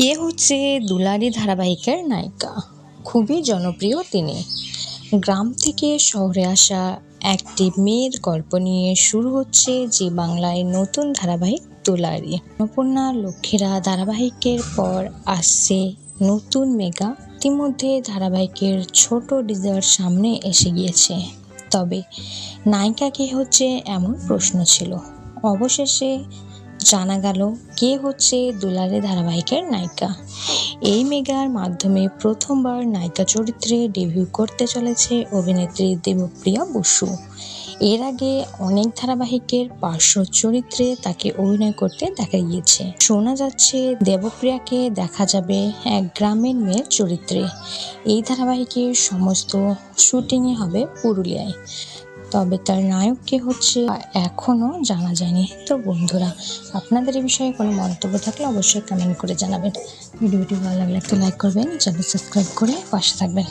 কে হচ্ছে দুলারি ধারাবাহিকের নায়িকা। খুবই জনপ্রিয় তিনি। গ্রাম থেকে শহরে আসা একটি মেয়ের গল্প নিয়ে শুরু হচ্ছে জি বাংলায় নতুন ধারাবাহিক দুলারি। অন্নপূর্ণা লক্ষ্মীরা ধারাবাহিকের পর আসছে নতুন মেগা। ইতিমধ্যে ধারাবাহিকের ছোট টিজার সামনে এসে গিয়েছে, তবে নায়িকা কে হচ্ছে এমন প্রশ্ন ছিল। অবশেষে জানা গেল কে হচ্ছে দুলারি ধারাবাহিকের নায়িকা। এই মেগার মাধ্যমে প্রথমবার নায়িকা চরিত্রে ডেবিউ করতে চলেছে অভিনেত্রী দেবপ্রিয়া বসু। এর আগে অনেক ধারাবাহিকের পার্শ্ব চরিত্রে তাকে অভিনয় করতে দেখা গিয়েছে। শোনা যাচ্ছে দেবপ্রিয়াকে দেখা যাবে এক গ্রামের মেয়ের চরিত্রে। এই ধারাবাহিকের সমস্ত শুটিংই হবে পুরুলিয়ায়, তবে তার নায়ককে হচ্ছে এখনো জানা যায়নি। তো বন্ধুরা, আপনাদের এই বিষয়ে কোনো মন্তব্য থাকলে অবশ্যই কমেন্ট করে জানাবেন। ভিডিওটি ভালো লাগলে একটু লাইক করবেন, চ্যানেল সাবস্ক্রাইব করে পাশে থাকবেন।